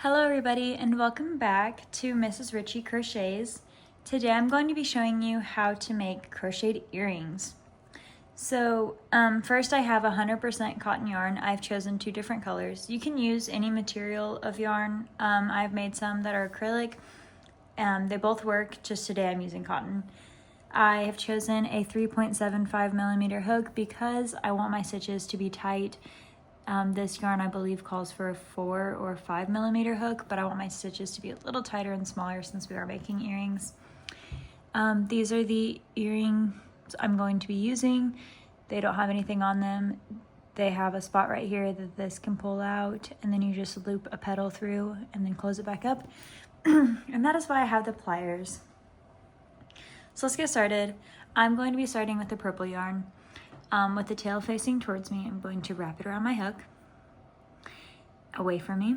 Hello everybody and welcome back to Mrs. Ritchie Crochets. Today I'm going to be showing you how to make crocheted earrings. So first I have 100% cotton yarn. I've chosen two different colors. You can use any material of yarn. I've made some that are acrylic. They both work, just today I'm using cotton. I have chosen a 3.75 millimeter hook because I want my stitches to be tight. This yarn I believe calls for a 4 or 5 millimeter hook, but I want my stitches to be a little tighter and smaller since we are making earrings. These are the earrings I'm going to be using. They don't have anything on them. They have a spot right here that this can pull out, and then you just loop a petal through and then close it back up. And that is why I have the pliers. So let's get started. I'm going to be starting with the purple yarn. With the tail facing towards me, I'm going to wrap it around my hook, away from me.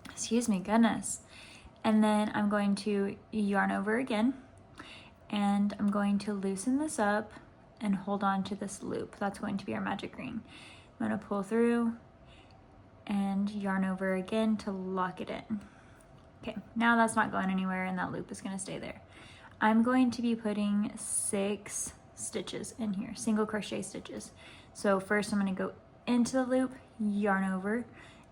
Excuse me, goodness. And then I'm going to yarn over again, and I'm going to loosen this up and hold on to this loop. That's going to be our magic ring. I'm going to pull through and yarn over again to lock it in. Okay, now that's not going anywhere and that loop is going to stay there. I'm going to be putting 6 stitches in here, single crochet stitches. So first I'm going to go into the loop, yarn over,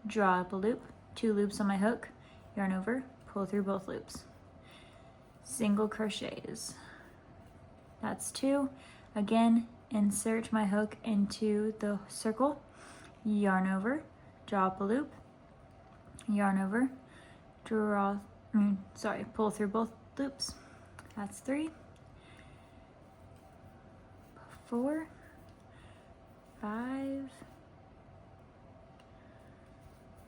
draw up a loop, 2 loops on my hook, yarn over, pull through both loops. Single crochets. That's 2. Again, insert my hook into the circle, yarn over, draw up a loop, yarn over, pull through both loops. That's 3, 4, 5,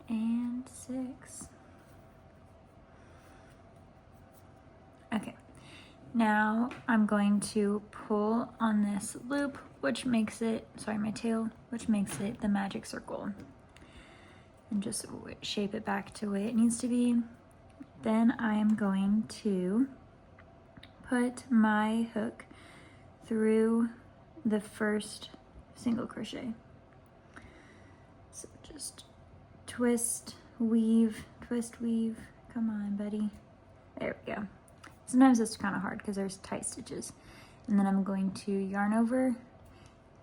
and 6. Okay, now I'm going to pull on this loop, which makes it, my tail, which makes it the magic circle. And just shape it back to the way it needs to be. Then I'm going to put my hook through the first single crochet. So just twist, weave, come on buddy. There we go. Sometimes it's kind of hard because there's tight stitches. And then I'm going to yarn over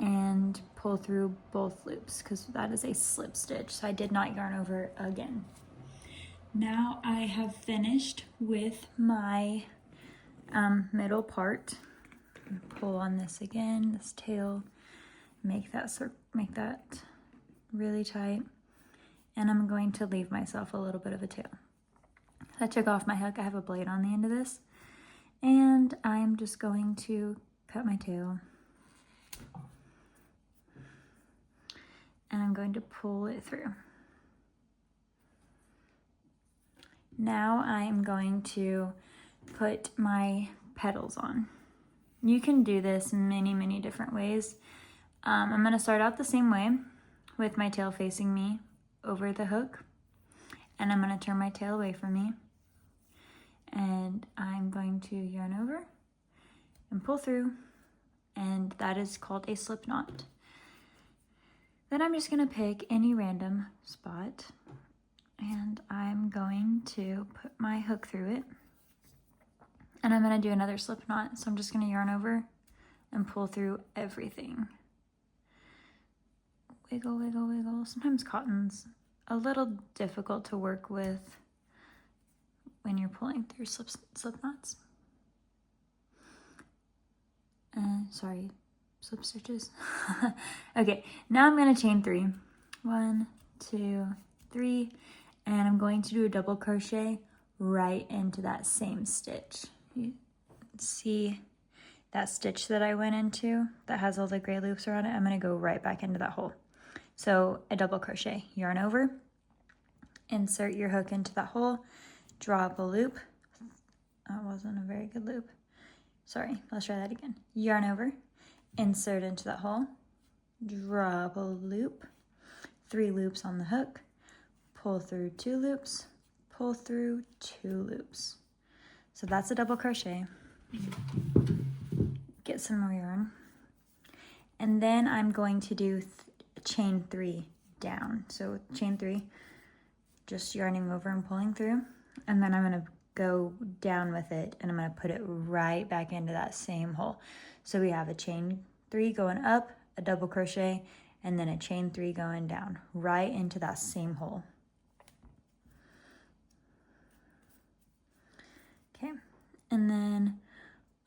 and pull through both loops because that is a slip stitch, so I did not yarn over again. Now I have finished with my middle part. Pull on this again, this tail, make that really tight, and I'm going to leave myself a little bit of a tail. I took off my hook. I have a blade on the end of this, and I'm just going to cut my tail, and I'm going to pull it through. Now I'm going to put my petals on. You can do this in many different ways. I'm going to start out the same way with my tail facing me over the hook, and I'm going to turn my tail away from me, and I'm going to yarn over and pull through, and that is called a slip knot. Then I'm just going to pick any random spot, and I'm going to put my hook through it. And I'm going to do another slip knot, so I'm just going to yarn over and pull through everything. Wiggle, wiggle, wiggle. Sometimes cotton's a little difficult to work with when you're pulling through slip knots. Slip stitches. Okay, now I'm going to chain 3. 1, 2, 3, and I'm going to do a double crochet right into that same stitch. You see that stitch that I went into that has all the gray loops around it? I'm going to go right back into that hole. So a double crochet, yarn over, insert your hook into that hole, draw up a loop. That wasn't a very good loop. Sorry, let's try that again. Yarn over, insert into that hole, draw up a loop, 3 loops on the hook, pull through 2 loops, pull through 2 loops. So that's a double crochet. Get some more yarn. And then I'm going to do chain 3 down. So chain 3, just yarning over and pulling through, and then I'm going to go down with it, and I'm going to put it right back into that same hole. So we have a chain 3 going up, a double crochet, and then a chain 3 going down right into that same hole. Okay, and then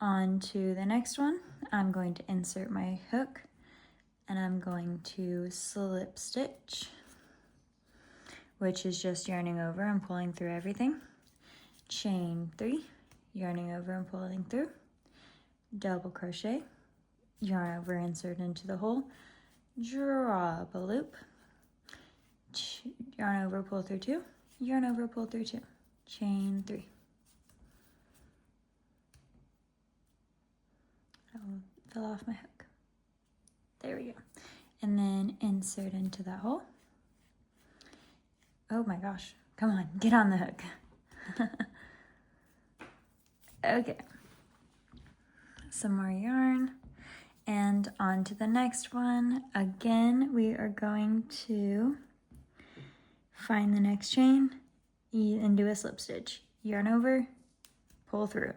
on to the next one. I'm going to insert my hook, and I'm going to slip stitch, which is just yarning over and pulling through everything. Chain 3, yarning over and pulling through, double crochet, yarn over, insert into the hole, drop a loop, yarn over, pull through 2, yarn over, pull through 2, chain 3. I'll fill off my hook. There we go. And then insert into that hole. Oh my gosh, come on, get on the hook. Okay, some more yarn, and on to the next one. Again, we are going to find the next chain and do a slip stitch. Yarn over, pull through.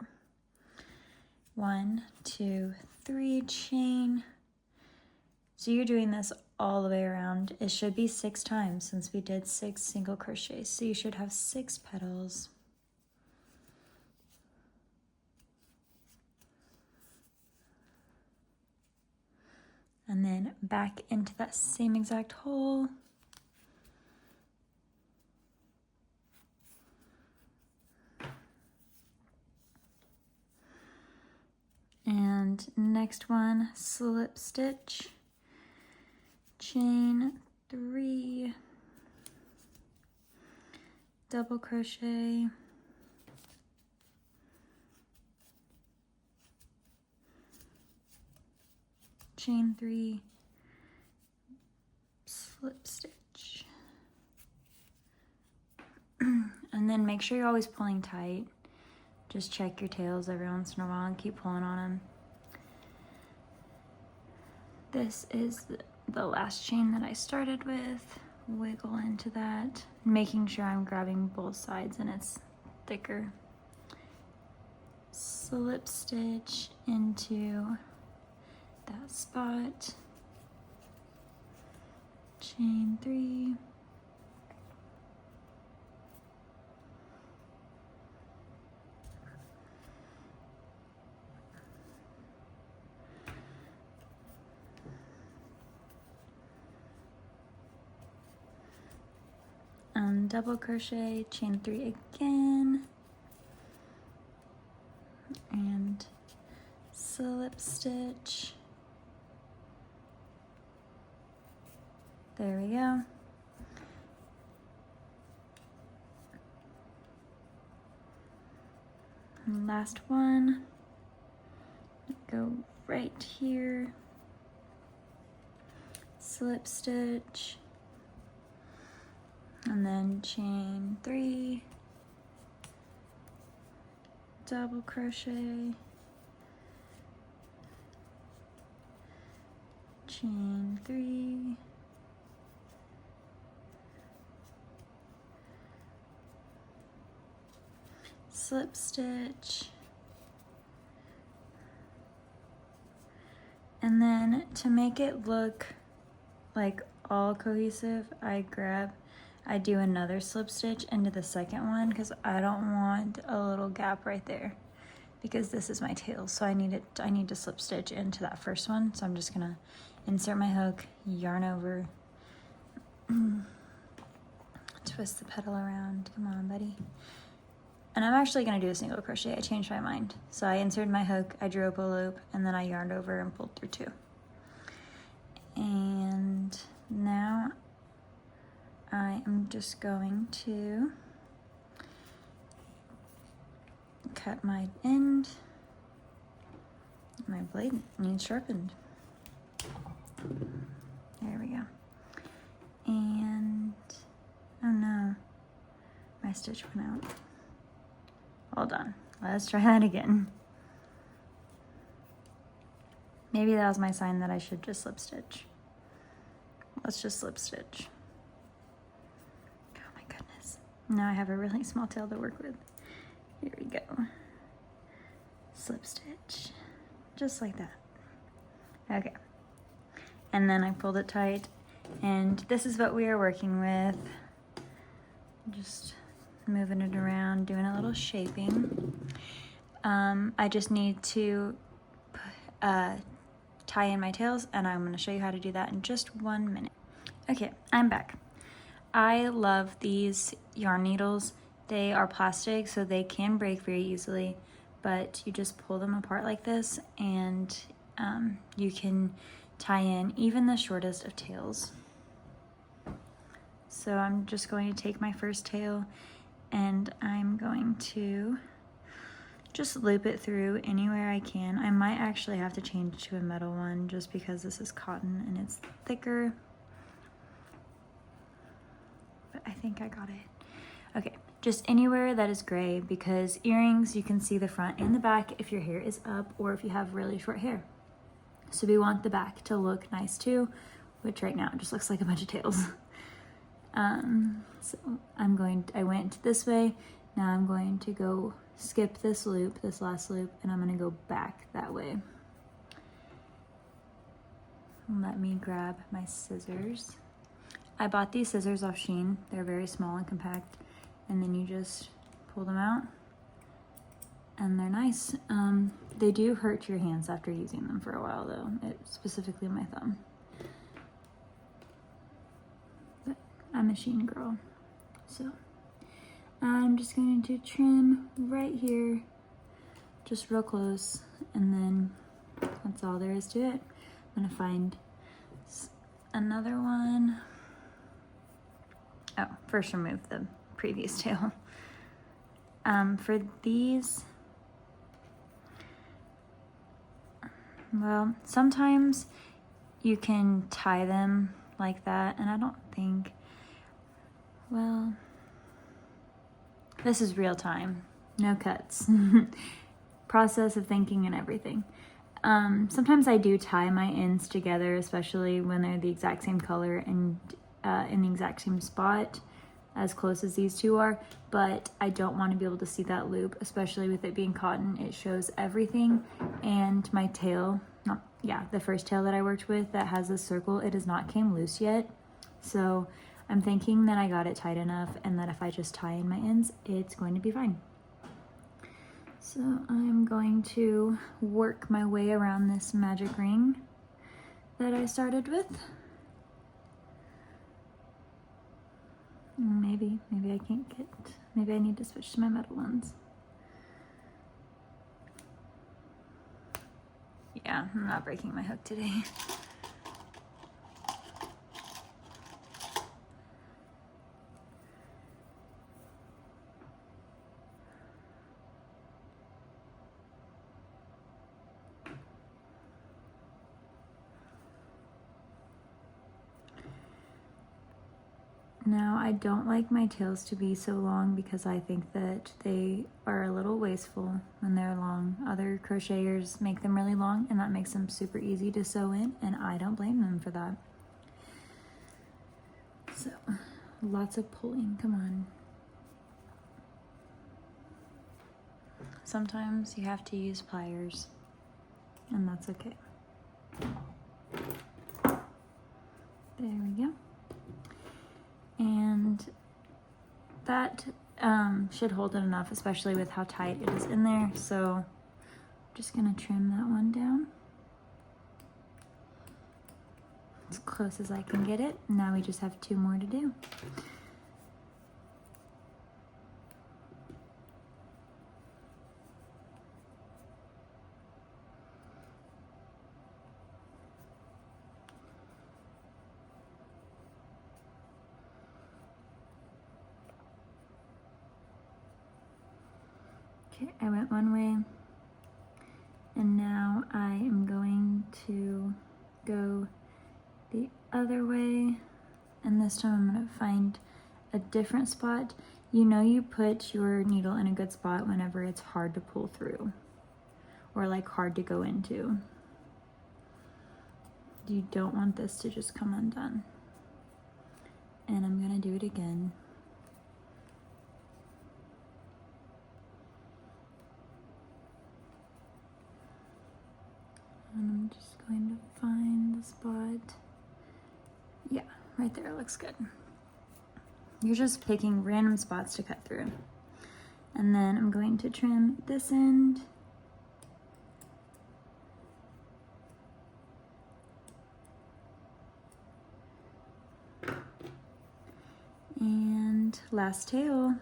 1, 2, 3, chain. So you're doing this all the way around. It should be 6 times since we did 6 single crochets. So you should have 6 petals. And then back into that same exact hole. And next one, slip stitch, chain 3, double crochet, chain 3, slip stitch. And then make sure you're always pulling tight. Just check your tails every once in a while and keep pulling on them. This is the last chain that I started with. Wiggle into that, making sure I'm grabbing both sides and it's thicker. Slip stitch into that spot, chain 3, and double crochet, chain 3 again, and slip stitch. There we go. And last one, go right here, slip stitch, and then chain 3, double crochet, chain 3, slip stitch, and then to make it look like all cohesive, I do another slip stitch into the second one because I don't want a little gap right there because this is my tail, so I need to slip stitch into that first one. So I'm just gonna insert my hook, yarn over, twist the petal around. Come on, buddy. And I'm actually gonna do a single crochet. I changed my mind. So I inserted my hook, I drew up a loop, and then I yarned over and pulled through 2. And now I am just going to cut my end. My blade needs sharpened. There we go. And, oh no, my stitch went out. Hold on, let's try that again. Maybe that was my sign that I should just slip stitch. Let's just slip stitch. Now I have a really small tail to work with. Here we go. Slip stitch, just like that. Okay. And then I pulled it tight, and this is what we are working with. Just moving it around, doing a little shaping. I just need to tie in my tails, and I'm going to show you how to do that in just 1 minute. Okay, I'm back. I love these yarn needles. They are plastic, so they can break very easily, but you just pull them apart like this, and you can tie in even the shortest of tails. So I'm just going to take my first tail, and I'm going to just loop it through anywhere I can. I might actually have to change to a metal one just because this is cotton and it's thicker. But I think I got it. Okay, just anywhere that is gray, because earrings, you can see the front and the back if your hair is up or if you have really short hair. So we want the back to look nice too, which right now it just looks like a bunch of tails. So I went this way. Now I'm going to go skip this loop, this last loop, and I'm going to go back that way. Let me grab my scissors. I bought these scissors off Shein. They're very small and compact, and then you just pull them out, and they're nice. They do hurt your hands after using them for a while though, specifically my thumb. But I'm a Shein girl, so I'm just going to trim right here, just real close, and then that's all there is to it. I'm gonna find another one. Oh, first remove the previous tail. For these, well, sometimes you can tie them like that, and I don't think, well, this is real time, no cuts. Process of thinking and everything. Sometimes I do tie my ends together, especially when they're the exact same color and in the exact same spot, as close as these two are, but I don't want to be able to see that loop, especially with it being cotton. It shows everything, and my tail, the first tail that I worked with that has this circle, it has not came loose yet. So I'm thinking that I got it tight enough, and that if I just tie in my ends, it's going to be fine. So I'm going to work my way around this magic ring that I started with. Maybe I can't get, maybe I need to switch to my metal ones. Yeah, I'm not breaking my hook today. Now, I don't like my tails to be so long because I think that they are a little wasteful when they're long. Other crocheters make them really long, and that makes them super easy to sew in, and I don't blame them for that. So, lots of pulling, come on. Sometimes you have to use pliers, and that's okay. There we go. And that should hold it enough, especially with how tight it is in there. So I'm just gonna trim that one down as close as I can get it. Now we just have 2 more to do. Okay, I went one way, and now I am going to go the other way, and this time I'm going to find a different spot. You know, you put your needle in a good spot whenever it's hard to pull through, or like hard to go into. You don't want this to just come undone. And I'm going to do it again. Right there looks good. You're just picking random spots to cut through. And then I'm going to trim this end. And last tail.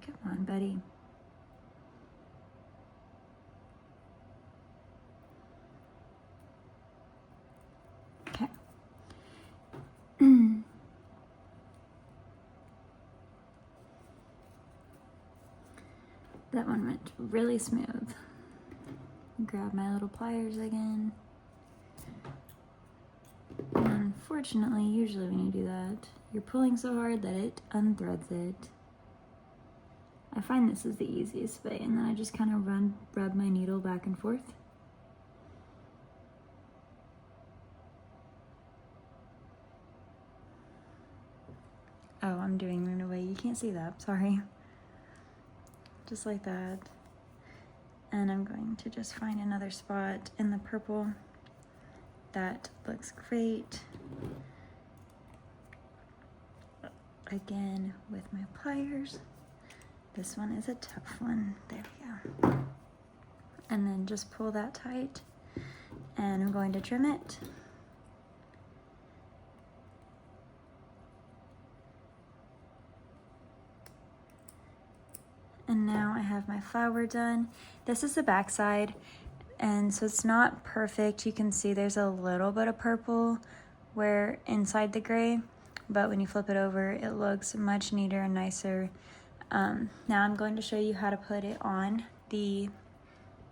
Come on, buddy. Okay. That one went really smooth. Grab my little pliers again. And unfortunately, usually when you do that, you're pulling so hard that it unthreads it. I find this is the easiest way, and then I just kind of rub my needle back and forth. Oh, I'm doing it in a way you can't see that, sorry. Just like that. And I'm going to just find another spot in the purple. That looks great. Again, with my pliers. This one is a tough one. There we go. And then just pull that tight. And I'm going to trim it. And now I have my flower done. This is the back side, and so it's not perfect. You can see there's a little bit of purple where inside the gray, but when you flip it over, it looks much neater and nicer. Now I'm going to show you how to put it on the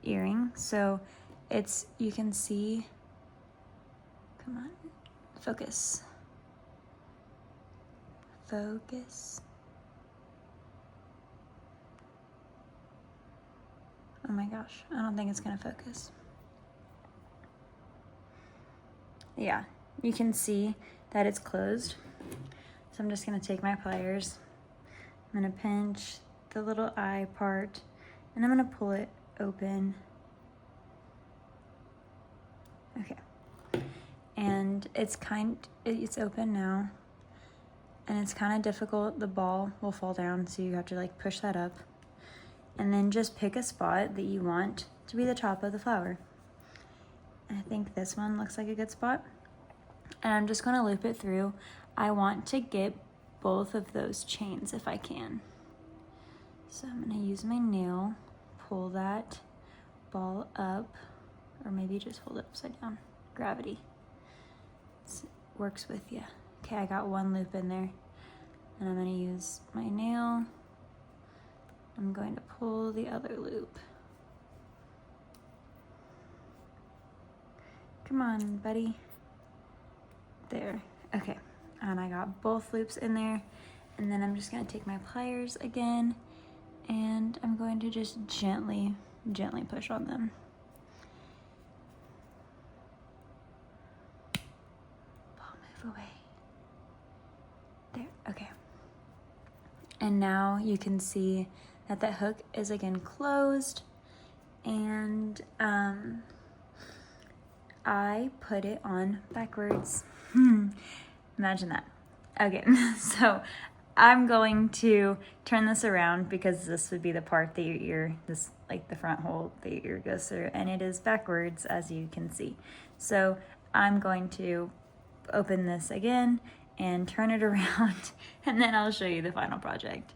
earring. So it's, you can see, come on, focus. Focus. Oh my gosh, I don't think it's gonna focus. Yeah, you can see that it's closed. So I'm just gonna take my pliers. I'm gonna pinch the little eye part and I'm gonna pull it open. Okay. And it's open now. And it's kind of difficult. The ball will fall down, so you have to like push that up. And then just pick a spot that you want to be the top of the flower. I think this one looks like a good spot. And I'm just gonna loop it through. I want to get both of those chains if I can. So I'm gonna use my nail, pull that ball up, or maybe just hold it upside down. Gravity. It works with you. Okay, I got one loop in there. And I'm gonna use my nail. I'm going to pull the other loop. Come on, buddy. There, okay. And I got both loops in there. And then I'm just gonna take my pliers again, and I'm going to just gently push on them. Ball move away. There, okay. And now you can see that the hook is again closed, and I put it on backwards. Imagine that. Okay, so I'm going to turn this around because this would be the part that your ear, this like the front hole that your ear goes through, and it is backwards as you can see. So I'm going to open this again and turn it around, and then I'll show you the final project.